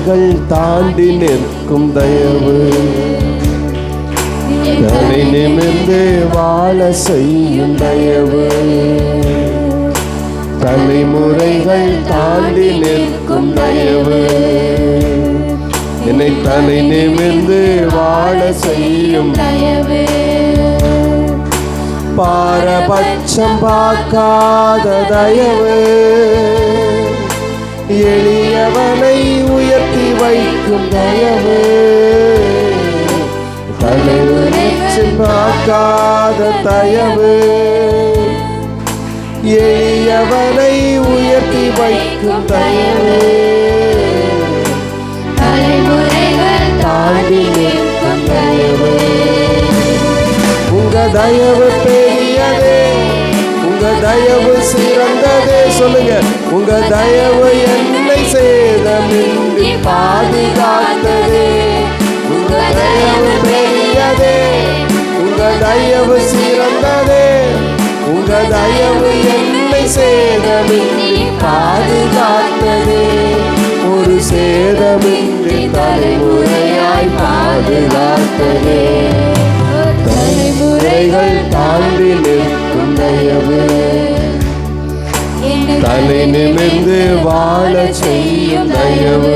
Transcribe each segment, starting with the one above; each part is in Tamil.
தலைமுறைகள் தாண்டி நிற்கும் தயவு, தலை நிமிர்ந்து வாழ செய்யும் தயவு, தலைமுறைகள் தாண்டி நிற்கும் தயவு, என்னை தலை நிமிர்ந்து வாழ செய்யும் தயவு, பாரபட்சம் பார்க்காத தயவு, எளியவனை உயர்த்தி வைக்கும் தயவு, தலைமுறைகள் பார்க்காத தயவு, எளியவனை உயர்த்தி வைக்கும் தயவு, தலைமுறைகள் தாண்டி நிற்கும் தயவு. உங்க தயவு பெரியதே, உங்க தயவு சிறந்ததே. சொல்லுங்க, உங்க தயவு என்னை சேதமின்றி பாதுகாத்ததே. உங்க தயவு பெரியதே, உங்க தயவு சிறந்ததே, உங்க தயவு என்னை சேதமின்றி பாதுகாத்ததே. ஒரு சேதமின்றி தலைமுறையாய் பாதுகாத்ததே. தலைமுறைகள் தாண்டி நிற்கும் தயவு, தலை நிமிர்ந்து வாழ செய்யும் தயவு,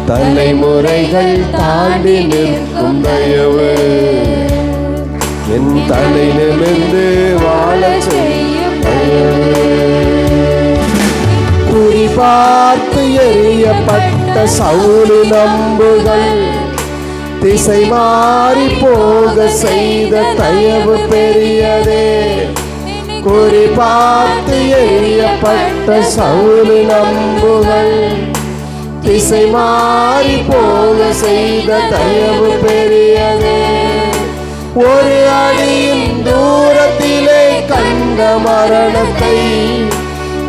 தலைமுறைகள் தாண்டி நிற்கும் தயவு, என் தலை நிமிர்ந்து வாழ செய்யும் தயவு. குறி பார்த்து எறியப்பட்ட சவுலின் அம்புகள் திசை மாறி போக செய்த தயவு பெரியதே. குறி பார்த்து எறியப்பட்ட சவுலின் அம்புகள் திசை மாறி போக செய்த தயவு பெரியதே. ஒரு அடியின் தூரத்திலே கண்ட மரணத்தை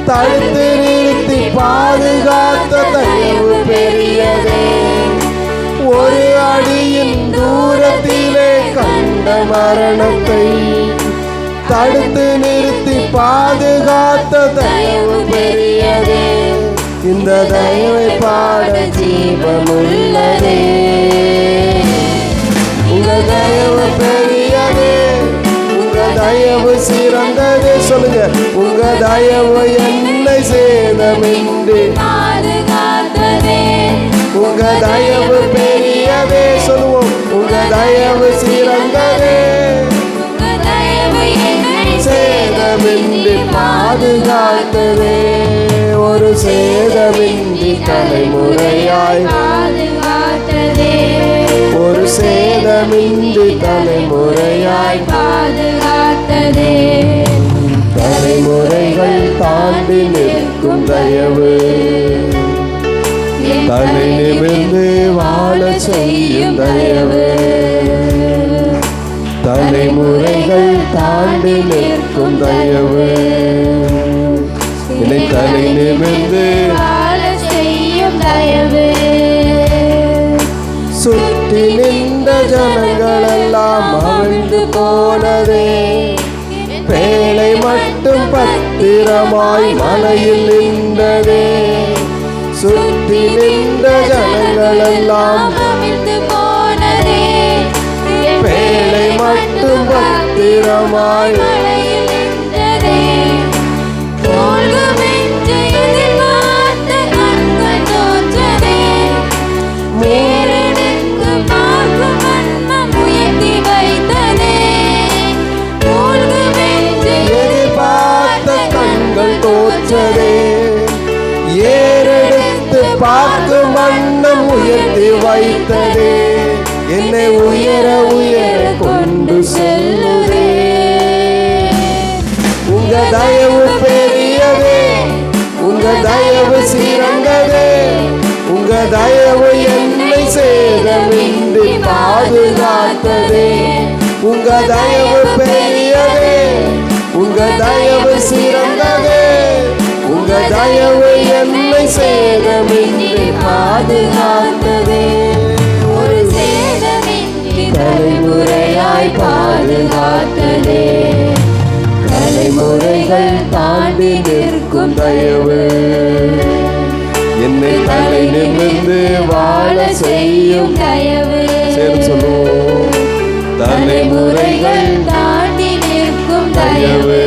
தடுத்து நிறுத்தி பாதுகாத்த தயவு பெரியதே. ஒரு அடியின் தூரத்திலே கண்ட மரணத்தை தடுத்து நிறுத்தி பாதுகாத்த தயவு பெரியதே. இந்த தயவை பாட ஜீவனுள்ளதே. உங்க தயவு பெரியதே, உங்க தயவு சிறந்ததே. சொல்லுங்க, உங்க தயவு என்னை சேதமின்றி பாதுகாத்ததே. உங்க தயவு பெரியதே. சொல்லுவோம், உங்க தயவு சிறந்ததே, சேதமின்றி பாதுகாத்ததே. ஒரு சேதமின்றி தலைமுறையாய் பாதுகாத்ததே. ஒரு சேதமின்றி தலைமுறையாய் பாதுகாத்ததே. தலைமுறைகள் தாண்டி நிற்கும் தயவு, தலை நிமிர்ந்து வாழ செய்யும் தயவு, தலைமுறைகள் தாண்டி நிற்கும் தயவு, என்னை தலை நிமிர்ந்து வாழ செய்யும் தயவு. சுற்றி நின்ற ஜனங்களெல்லாம் அவிழ்ந்து போனதே. பேழை மட்டும் பத்திரமாய் மலையில் நின்றதே. சுற்றி நின்ற ஜனங்களெல்லாம் அவிழ்ந்து போனதே. பேழை மட்டும் பத்திரமாய் மலையில் நின்றதே. தோல்குமென்று எதிர்பார்த்த கண்கள் தோற்றதே. மேலெடுத்து பார்க்கும் வண்ணம் உயர்த்தி வைத்ததே. தோல்குமென்று எதிர்பார்த்த கண்கள் தோற்றதே. ஏறெடுத்து பார்க்கும் வண்ணம் உயர்த்தி வைத்ததே. என்னை உயர உயர கொண்டு செல்லுதே. உங்க தயவு பெரியதே, உங்க தயவு சிறந்ததே. உங்க தயவு என்னை சேதமின்றி பாதுகாத்ததே. உங்க தயவு பெரியதே, உங்க தயவு சிறந்ததே. உங்க தயவு என்னை சேதமின்றி பாதுகாத்ததே. ஒரு சேதமின்றி தலைமுறையாய் பாதுகாத்ததே. தலைமுறைகள் தாண்டி நிற்கும் தயவு, என்னை தலை நிமிர்ந்து வாழ செய்யும் தயவு. சேர்ந்து சொல்லுவோம். தலைமுறைகள் தாண்டி நிற்கும் தயவு,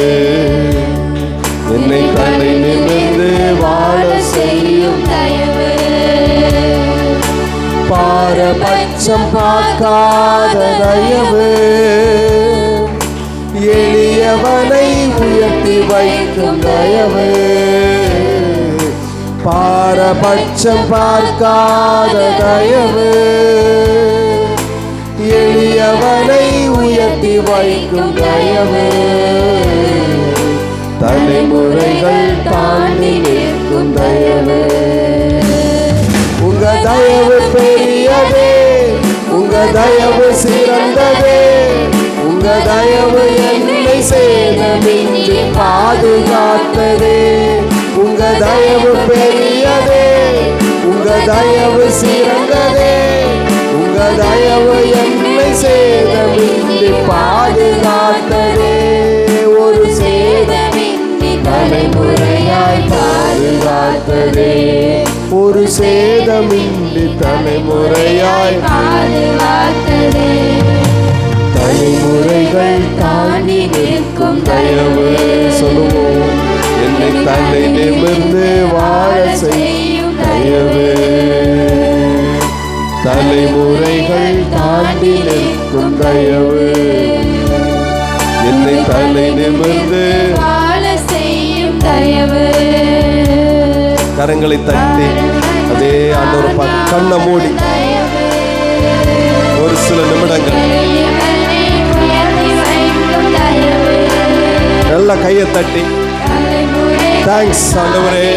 என்னை தலை நிமிர்ந்து வாழ செய்யும் தயவு. பாரபட்சம் பார்க்காத தயவு, எளியவனை உயர்த்தி வைக்கும் தயவு. பாரபட்சம் பார்க்காத தயவு, எளியவனை உயர்த்தி வைக்கும் தயவு. தலைமுறைகள் தாண்டி நிற்கும் தயவு. உங்க தயவு பெரியதே, உங்க தயவு சிறந்ததே, உங்க தயவு என்னை சேதமின்றி பாதுகாத்ததே. உங்க தயவு பெரியதே, உங்க தயவு சிறந்ததே, உங்க தயவு என்னை சேதமின்றி பாதுகாத்ததே. ஒரு சேதமின்றி தலைமுறையாய் பாதுகாத்ததே. ஒரு சேதமின்றி தலைமுறையாய் பாதுகாத்ததே. தலைமுறைகள் தாண்டி நிற்கும் தயவு. சொல்லுவோம். என்னை தலை நிமிர்ந்து வாழ செய்யும் தயவு. தலைமுறைகள் தாண்டி நிற்கும் தயவு. என்னை தலை நிமிர்ந்து வாழ செய்யும் தயவு. கரங்களை தட்டி அதே ஆண்டவர் கண்ணை மூடி ஒரு சில நிமிடங்கள் நல்ல கையை தட்டி தேங்க்ஸ் ஆண்டவரே,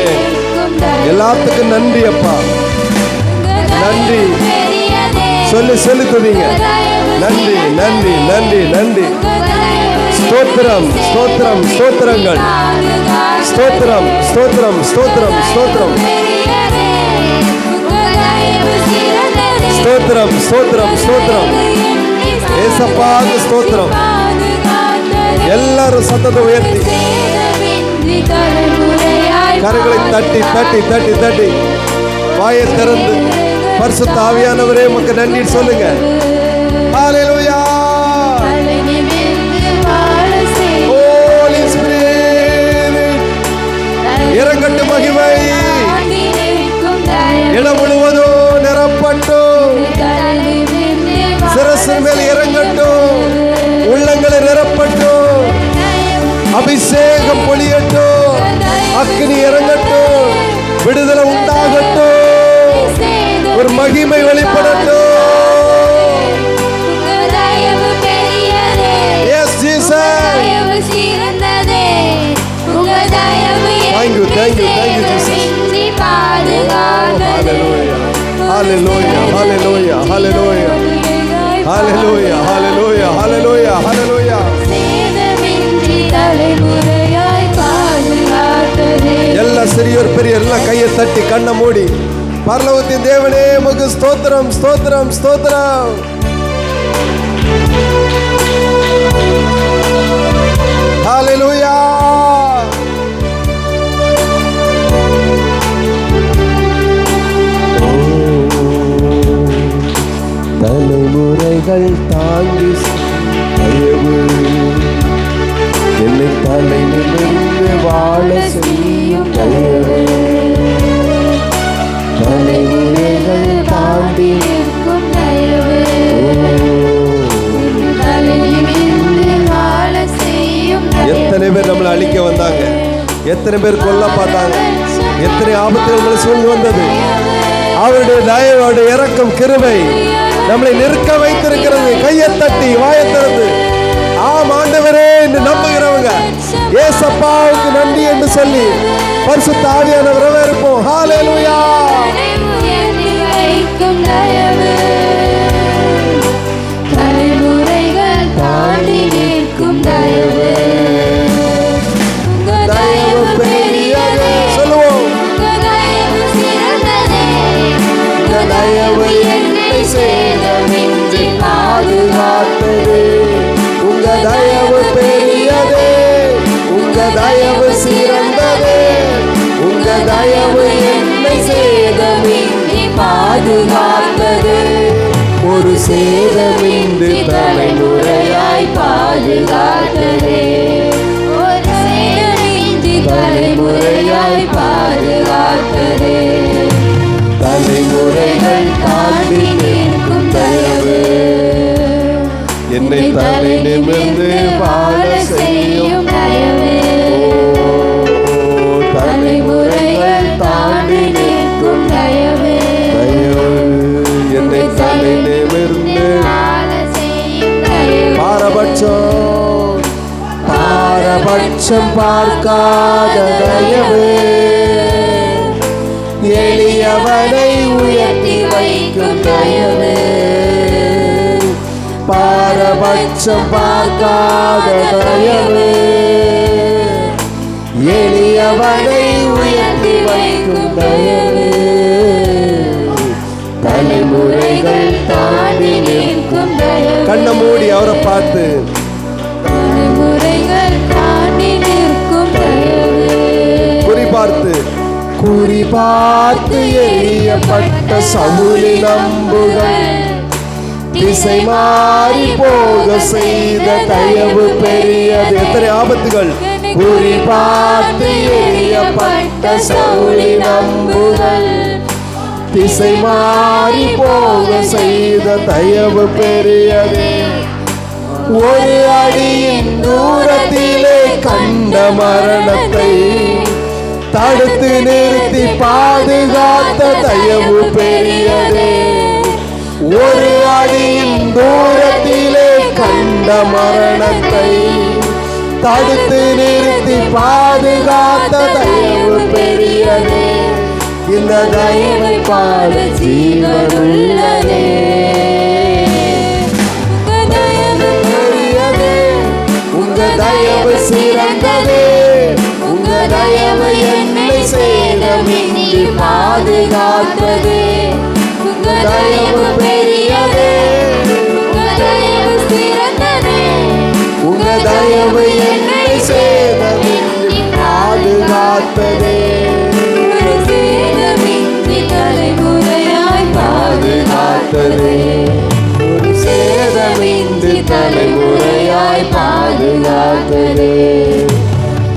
எல்லாத்துக்கும் நன்றி அப்பா, நன்றி சொல்லி செலுத்துவீங்க. நன்றி நன்றி நன்றி நன்றி. ஸ்தோத்திரம் ஸ்தோத்திரம் ஸ்தோத்திரங்கள். ஸ்தோத்திரம் ஸ்தோத்திரம் ஸ்தோத்திரம் ஸ்தோத்திரம் ஸ்தோத்திரம் ஸ்தோத்திரம் ஸ்தோத்திரம். ஏசப்பாவுக்கு ஸ்தோத்திரம். எல்லாரும் சத்தத்தை உயர்த்தி கரங்களை தட்டி தட்டி தட்டி தட்டி வாயை திறந்து பரிசுத்த ஆவியானவரே உமக்கு நன்றி சொல்லுங்க. ஹல்லேலூயா. ஹோலி ஸ்பிரிட் இறங்கட்டும். மகிமை இடம் முழுவதும் நிரப்பட்டும். சிரசின் மேல் இறங்கட்டும். உள்ளங்களை நிரப்பட்டும். அபிஷேகம் பொழியட்டும். அக்கினி இறங்கட்டும். விடுதலை உண்டாகட்டும். ஒரு மகிமை வெளிப்படட்டும். Yes Jesus. Thank you, thank you, thank you, Jesus. Hallelujah, hallelujah, hallelujah, hallelujah, hallelujah, hallelujah, hallelujah. எல்லா சிறியோர் பெரிய எல்லாம் கையை தட்டி கண்ணை மூடி பரலோகத்தின் தேவனே உமக்கு ஸ்தோத்திரம் ஸ்தோத்திரம் ஸ்தோத்திரம். ஹல்லேலூயா. தலைமுறைகள் தாங்கி தயவு, என்னை தலை நிமிர்ந்து வாழ செய்யும் தயவு. தலைமுறைகள் தாண்டி நிற்கும் தயவு. தலை நிமிர்ந்து வாழ செய்யும் தயவு. எத்தனை பேர் நம்மளை அழிக்க வந்தாங்க, எத்தனை பேர் கொல்ல பார்த்தாங்க, எத்தனை ஆபத்துகள் சூழ்ந்து வந்தது. அவருடைய தயவு, அவருடைய இரக்கம், கிருபை நம்மளை நிற்க வைத்திருக்கிறது. கையை தட்டி வாயை திறந்து ஆம் ஆண்டவரே என்று நம்புகிறவங்க ஏசப்பாவுக்கு நன்றி என்று சொல்லி பரிசுத்த ஆவியானவரை இருப்போம். ஹல்லேலூயா. தலைமுறைகள் தாண்டி நிற்கும் தயவு. தயவு பெரியது. சொல்லுவோம். தயவு என்னை சேதமின்றி பாதுகாத்தது. உங்க தயவு பெரியதே, உங்க தயவு சிறந்ததே, உங்க தயவு என்னை பாதுகாத்ததே. ஒரு சேதமின்றி தலைமுறையாய் பாதுகாத்ததே. தலைமுறைகள் தாண்டி நிற்கும் தயவு என்னை தலை நிமிர்ந்து வாழ செய்யும் தயவே. தலைமுறைகள் தாண்டி நிற்கும் தயவே. என்னை தலை நிமிர்ந்து வாழ செய்யும் தயவே. பாரபட்சம் பார்க்காத தயவு எளியவனை உயர்த்தி வைக்கும் தயவு. பாரபட்சம் பார்க்காத தயவு எளியவனை உயர்த்தி வைக்கும் தயவு. தலைமுறைகள் தாண்டி நிற்கும் தயவே. கண்ணை மூடி அவரை பார்த்து தலைமுறைகள் தாண்டி நிற்கும் தயவே. குறிபார்த்து எரியப்பட்ட சவுலின் அம்புகள் திசை மாறி போக செய்த தயவு பெரியது. எத்தனை ஆபத்துகள்! குறிபார்த்து எரியப்பட்ட சவுலின் அம்புகள் திசை மாறி போக செய்த தயவு பெரியது. ஒரு அடியின் தூரத்திலே கண்ட மரணத்தை தடுத்து நிறுத்தி பாதுகாத்த தயவு பெரியது. ஒரு அடியின் தூரத்திலே கண்ட மரணத்தை தடுத்து நிறுத்தி பாதுகாத்த தயவு பெரியது. இந்த தயவை பாட ஜீவனுள்ளதே. உங்க தயவு சிறந்ததே. உங்க தயவு என்னை சேதமின்றி பாதுகாத்ததே. உங்க தயவு பெரியதே. உங்க தயவு சிறந்ததே. உங்க தயவு என்னை சேதமின்றி பாதுகாத்ததே. ஒரு சேதமின்றி தலைமுறையாய் பாதுகாத்ததே. ஒரு சேதமின்றி தலைமுறையாய் பாதுகாத்ததே.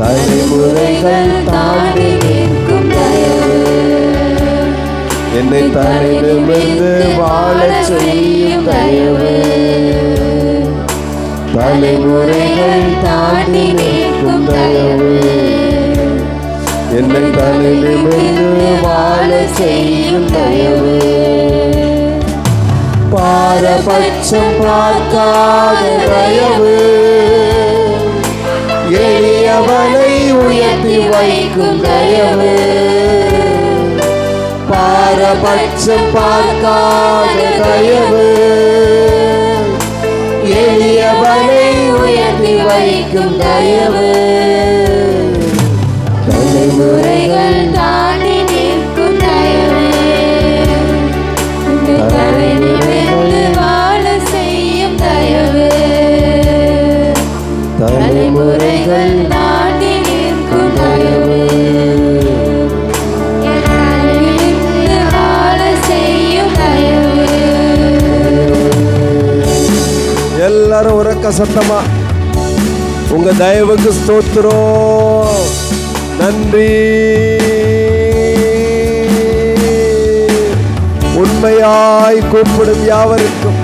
தலைமுறைகள் தாண்டி நிற்கும் தயவு என்னை தலை நிமிர்ந்து வாழ செய்யும் தயவு. தலைமுறைகள் தாண்டி நிற்கும் தயவு என்னை தலை நிமிர்ந்து வாழ செய்யும் தயவு. பாரபட்சம் பார்க்காத தயவு எளியவனை உயர்த்தி வைக்கும் தயவு. பாரபட்சம் பார்க்காத தயவு எளியவனை உயர்த்தி வைக்கும் தயவு. தலைமுறைகள் தாண்டி நிற்கும் தயவே. உன்னை தலை நிமிர்ந்து வாழ செய்யும் தயவே. தலைமுறைகள் தாண்டி நிற்கும் தயவே. என்னை நிமிர்ந்து வாழ செய்யும் தயவே. எல்லாரும் உறக்க சத்தமா உங்க தயவுக்கு ஸ்தோத்திரம், நன்றி. உண்மையாய் கூப்பிடும் யாவருக்கும்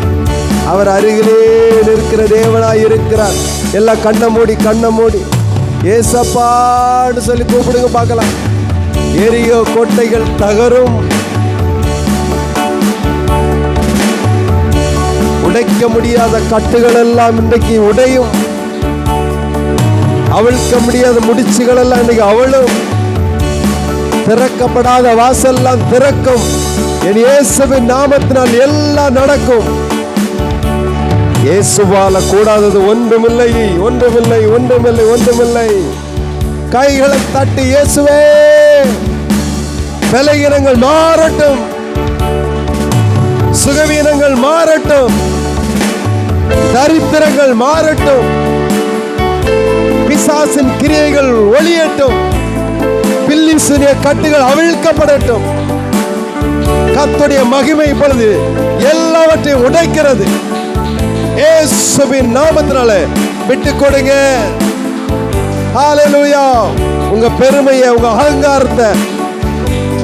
அவர் அருகிலே நிற்கிற தேவனாய் இருக்கிறார். எல்லாம் கண்ணை மூடி ஏசப்பான்னு சொல்லி கூப்பிடுங்க பார்க்கலாம். எரியோ கோட்டைகள் தகரும், உடைக்க முடியாத கட்டுகள் எல்லாம் இன்றைக்கு உடையும், அவிழ்க்க முடியாத முடிச்சுகள் எல்லாம் இன்னைக்கு அவளும், திறக்கப்படாத வாசல்லாம் திறக்கும். என் இயேசுவின் நாமத்தினால் எல்லாம் நடக்கும். இயேசுவால கூடாதது ஒன்றுமில்லை, ஒன்றுமில்லை, ஒன்றுமில்லை, ஒன்றுமில்லை. கைகளை தட்டி இயேசுவே, பலவீனங்கள் மாறட்டும், சுகவீனங்கள் மாறட்டும், தரித்திரங்கள் மாறட்டும், பிசாசின் கிரியைகள் ஒளியட்டும், பில்லிசுனிய கட்டுகள் அவிழ்க்கப்படட்டும். கர்த்தருடைய மகிமை இப்பொழுது எல்லாவற்றையும் உடைக்கிறது. இயேசுவின் நாமத்தினாலே விட்டு கொடுங்க. ஹல்லேலூயா. உங்க பெருமையை, உங்க அகங்காரத்தை,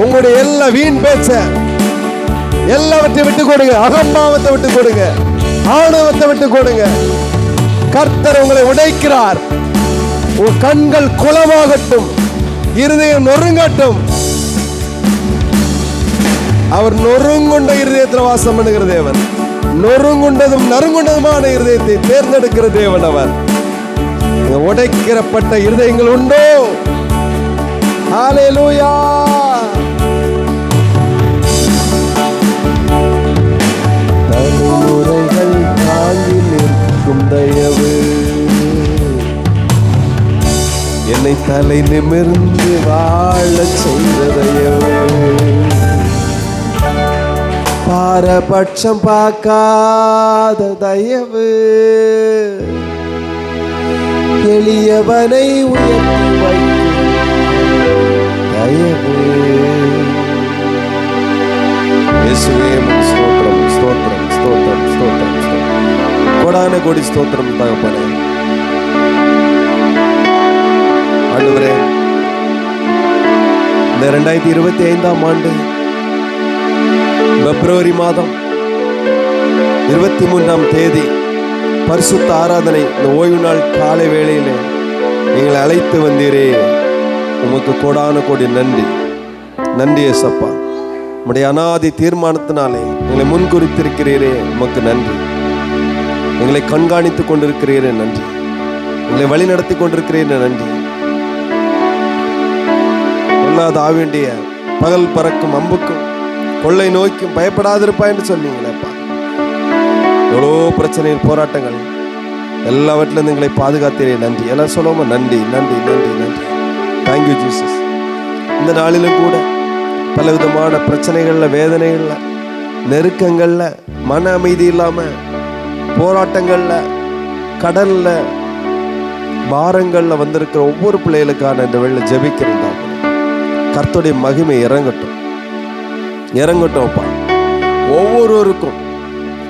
உங்களுடைய எல்லா வீண் பேச்ச எல்லாவற்றையும் விட்டு கொடுங்க. அகம்பாவத்தை விட்டு கொடுங்க, ஆணவத்தை விட்டு கொடுங்க. கர்த்தர் உங்களை உடைக்கிறார். உங்க கண்கள் குளமாகட்டும், இருதயம் நொறுங்கட்டும். அவர் நொறுங்குண்ட இருதயத்தில் வாசம் பண்ணுகிற தேவன். நொறுங்குண்டதும் நறுங்குண்டதுமான இருதயத்தை தேர்ந்தெடுக்கிற தேவன் அவர். உடைக்கிறப்பட்ட இருதயங்கள் உண்டோ? ஹல்லேலூயா. தலைமுறைகள் தாங்கி நிற்கும் தயவு, என்னை தலை நிமிர்ந்து வாழ செய்த தயவு, பாரபட்சம் பார்க்காத தயவு, எளியவனை உயர்த்தி வைக்கும் தயவு. இயேசுவே ஸ்தோத்திரம், ஸ்தோத்திரம், ஸ்தோத்திரம், ஸ்தோத்திரம், ஸ்தோத்திரம். கோடான கோடி ஸ்தோத்திரம் தகப்பனே. ஆண்டவரே, இந்த 2025ஆம் ஆண்டு பிப்ரவரி மாதம் 23ஆம் தேதி பரிசுத்த ஆராதனை, இந்த ஓய்வு நாள் காலை வேளையிலே எங்களை அழைத்து வந்தீரே, உமக்கு கோடான கோடி நன்றி. நன்றி ஏசப்பா. உம்முடைய அநாதி தீர்மானத்தினாலே எங்களை முன்குறித்திருக்கிறீரே, உமக்கு நன்றி. எங்களை கண்காணித்துக் கொண்டிருக்கிறீரே நன்றி. எங்களை வழி நடத்தி கொண்டிருக்கிறீரே நன்றி. கொள்ளாத ஆவேண்டிய பகல் பறக்கும் அம்புக்கும் கொள்ளை நோய்க்கும் பயப்படாதிருப்பா என்று சொன்னீங்களேப்பா. எவ்வளோ பிரச்சனைகள், போராட்டங்கள், எல்லாவற்றிலிருந்து எங்களை பாதுகாத்தீரே நன்றி. எல்லாம் சொல்லுவோமா? நன்றி, நன்றி, நன்றி, நன்றி. Thank you Jesus. இந்த நாளிலும் கூட பலவிதமான பிரச்சனைகளில், வேதனைகளில், நெருக்கங்களில், மன அமைதி இல்லாமல், போராட்டங்களில், கடலில், பாரங்களில் வந்திருக்கிற ஒவ்வொரு பிள்ளைகளுக்கான இந்த வெள்ள ஜெபிக்கிறதா. கர்த்தருடைய மகிமை இறங்கட்டும், இறங்கட்டும்ப்பா.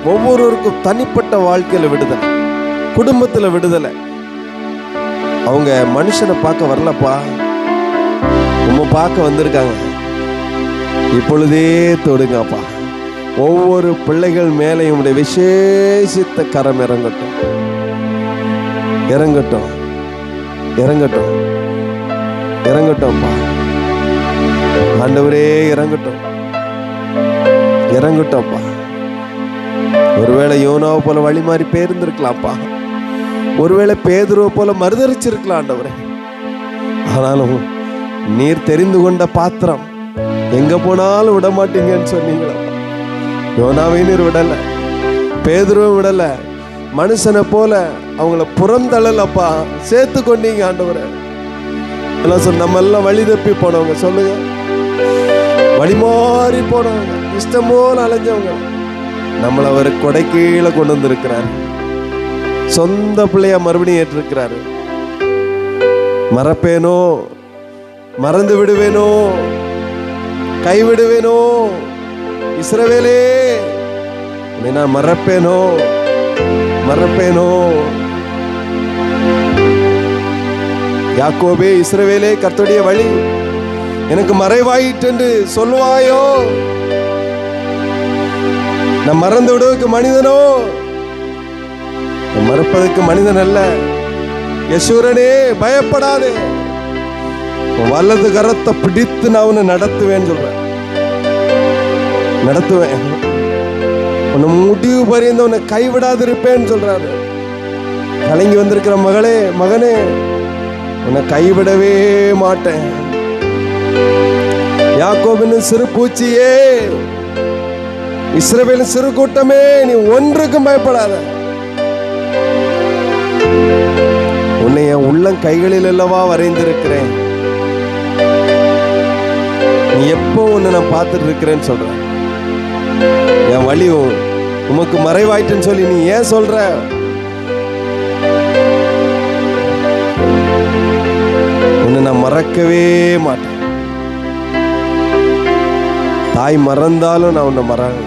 ஒவ்வொருவருக்கும் தனிப்பட்ட வாழ்க்கையில் விடுதலை, குடும்பத்தில் விடுதலை. அவங்க மனுஷனை பார்க்க வரலப்பா, உம்மை பார்க்க வந்திருக்காங்க. இப்பொழுதே தொடுங்கப்பா. ஒவ்வொரு பிள்ளைகள் மேலே உம்முடைய விசேஷித்த கரம் இறங்கட்டும், இறங்கட்டும், இறங்கட்டும், இறங்கட்டும்ப்பா. ஆண்டவரே இறங்கட்டும், இறங்கட்டும்ப்பா. ஒருவேளை யோனாவை போல வழி மாறி பேர்ந்திருக்கலாம்ப்பா. ஒருவேளை பேதுருவை போல மறுதரிச்சிருக்கலாம் ஆண்டவரே. ஆனாலும் நீர் தெரிந்து கொண்ட பாத்திரம், எங்க போனாலும் விட மாட்டீங்கன்னு சொன்னீங்களா. யோனாவை நீர் விடல, பேதுருவை விடல. மனுஷனை போல அவங்கள புறந்தள்ளலப்பா, சேர்த்து கொண்டீங்க ஆண்டவரே. எல்லாம் சொல், நம்ம எல்லாம் வழி தப்பி போனவங்க, சொல்லுங்க, வழி மாறி போனவங்க, இஷ்டம் போல அலைஞ்சவங்க, நம்மளை அவர் கொடை கீழே கொண்டு வந்திருக்கிறாரு. சொந்த பிள்ளையா மறுபடியும் ஏற்றிருக்கிறாரு. மறப்பேனோ, மறந்து விடுவேனோ, கைவிடுவேனோ, இஸ்ரவேலே நான் மறப்பேனோ, மறப்பேனோ. யாக்கோபே, இஸ்ரவேலே, கர்த்தருடைய வழி எனக்கு மறைவாயிற்று என்று சொல்லுவாயோ? நான் மறந்து விடுவதற்கு மனிதனோ? மறப்பதற்கு மனிதன் அல்ல. யசூரனே, பயப்படாதே, வலது கரத்தை பிடித்து நான் உன்னை நடத்துவேன்னு சொல்றேன். நடத்துவேன், உன்னை முடிவு பறிந்து உன்னை கைவிடாது இருப்பேன்னு சொல்றாரு. கலங்கி வந்திருக்கிற மகளே, மகனே, உன்னை கைவிடவே மாட்டேன். யாக்கோபின் சிறு பூச்சியே, இஸ்ரவேலின் சிறு கூட்டமே, நீ ஒன்றுக்கும் பயப்படாத. உன்னை என் உள்ளம் கைகளில் அல்லவா வரைந்திருக்கிறேன். நீ எப்போ உன்னை நான் பார்த்துட்டு இருக்கிறேன்னு சொல்ற. என் வழி உமக்கு மறைவாயிட்டுன்னு சொல்லி நீ ஏன் சொல்ற? உன்னை நான் மறக்கவே மாட்டேன். தாய் மறந்தாலும் நான் உன்னை மறங்க.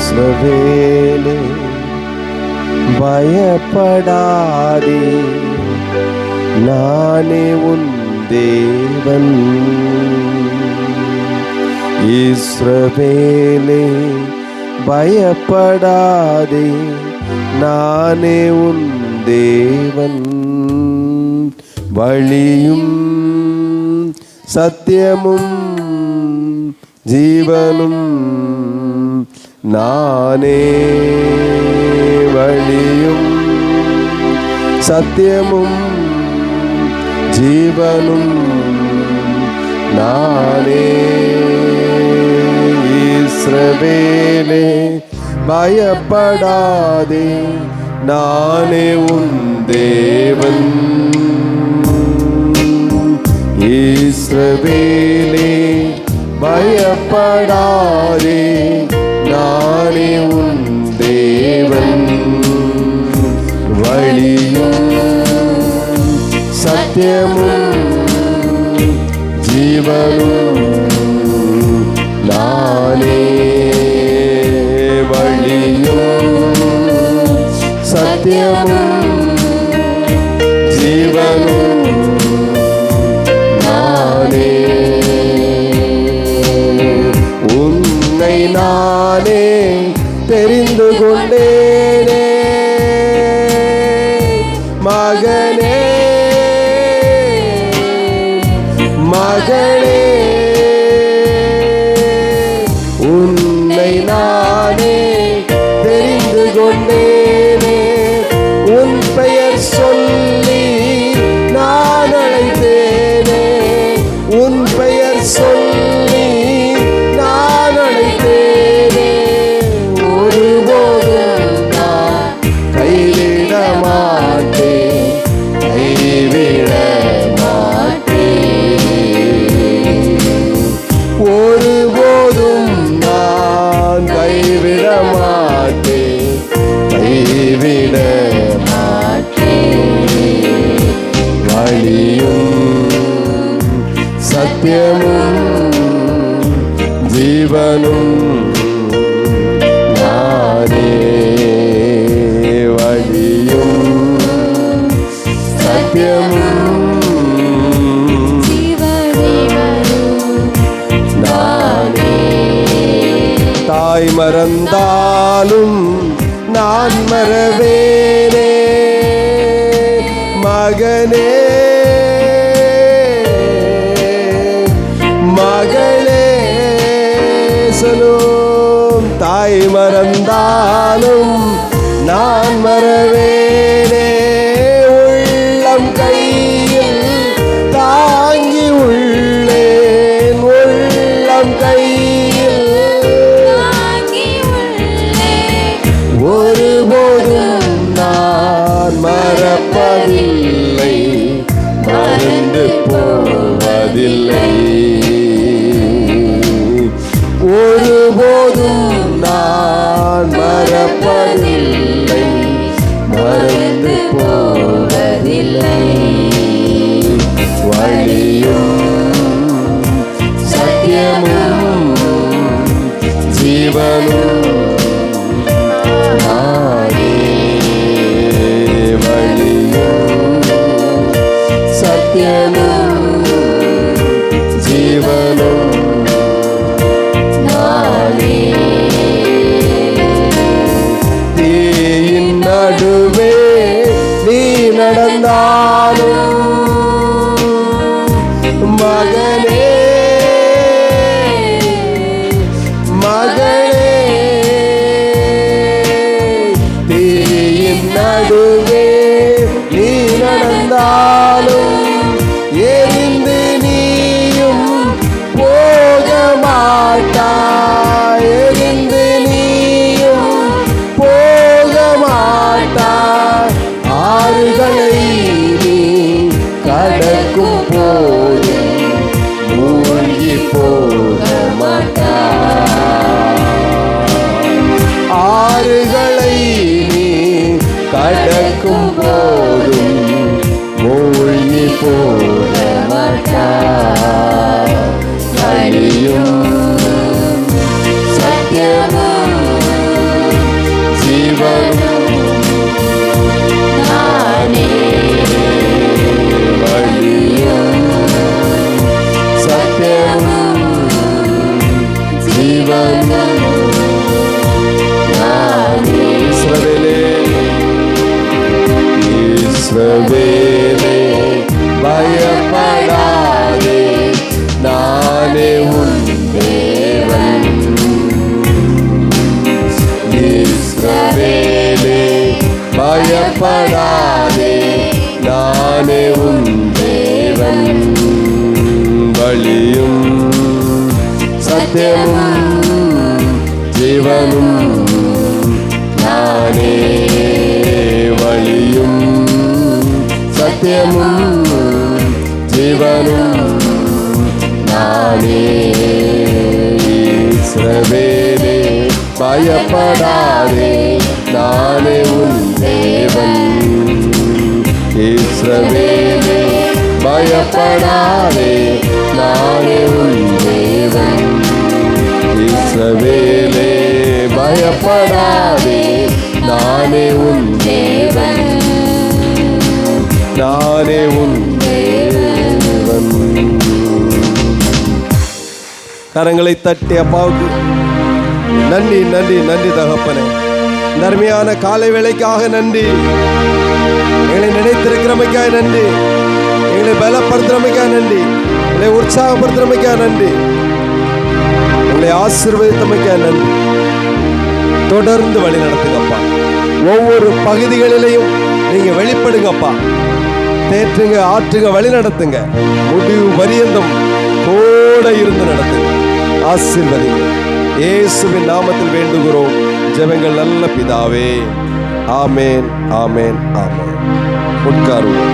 இஸ்ரவேலே பயப்படாதே, நானே உன் தேவன். இஸ்ரவேலே பயப்படாதே, நானே உன் தேவன். வழியும் சத்தியமும் ஜீவனும் நானே. வழியும் சத்தியமும் ஜீவனும் நானே. இஸ்ரவேலே பயப்படாதே, நானே உன் தேவன். இஸ்ரவேலே பயப்படாதே, நானே உன் தேவன். வழியும் சத்தியமும் ஜீவனும் நானே. வழியும் சத்தியமும் ஜீவனும் நானே. உன்னை நானே தெரிந்து கொண்டேனே மகனே, மகளே. உன்னை நானே தெரிந்து கொண்டேனே, உன் பெயர் சொல்லி நான் அழைத்தேனே. உன் பெயர் சொல்லி நான் அழைத்தேனே. ஒருபோதும் நான் கைவிட மாட்டேன், கைவிட மாட்டேன். ஒருபோதும் நான் கைவிட மாட்டேன், கைவிட மாட்டேன். வழியும் சத்தியமும் ஜீவனும் நானே. வழியும் சத்தியமும் நானே. தாய் மறந்தாலும் நான் மறவேனே மகனே, மகளே. சொல்லும் தாய் மறந்தாலும் நான் மறவேனே. உள்ளம் கையில் தாங்கி உள்ளேன், உள்ளம் கையில் ஒருபோதும் நான் மறப்பதில்லை, மறந்து போவதில்லை. ஒருபோதும் நான் மறப்பதில்லை, மறந்து போவதில்லை. வழியும் சத்தியமும் ஜீவனும் நானே. வழியும் சத்தியமும் ஜீவனும் நானே. தீயின் நடுவே நீ நடந்தாலும் மகனே, மகளே. தீயின் நடுவே நீ நடந்தாலும் எரிந்து நீயும் போக மாட்டாய், எரிந்து நீயும் போக மாட்டாய். ஆறுகளை இஸ்ரவேலே பயப்படாதே, நானே உன் தேவன். இஸ்ரவேலே பயப்படாதே, நானே உன் தேவன். வழியும் சத்தியமும் ஜீவனும் நானே. வழியும் சத்தியமும் ஜீவனும் நானே. இஸ்ரவேலே பயப்படாதே, நானே உன் தேவன். இஸ்ரவேலே பயப்படாதே, நானே உன் தேவன். இஸ்ரவேலே பயப்படாதே, நானே உன் தேவன். நானே உன் தேவன். கரங்களை தட்டி அப்பாவுக்கு நன்றி நன்றி நன்றி தகப்பனே. நன்மையான காலை வேளைக்காக நன்றி. எங்களை நினைத்திருக்கிறமைக்காக நன்றி. எங்களை பலப்படுத்துறமைக்காக நன்றி. எங்களை உற்சாகப்படுத்துறமைக்காக நன்றி. எங்களை ஆசீர்வதித்தமைக்காக நன்றி. தொடர்ந்து வழி நடத்துங்கப்பா. ஒவ்வொரு பகுதிகளிலையும் நீங்க வெளிப்படுங்கப்பா. தேற்றுங்க, ஆற்றுங்க, வழி நடத்துங்க. முடிவு பரியந்தம் கூட இருந்து நடத்துங்க. ஆசீர்வதிங்க. இயேசுவின் நாமத்தில் வேண்டுகிறோம் ஜெபங்கள் நல்ல பிதாவே. ஆமேன், ஆமேன், ஆமேன். உட்காருவோம்.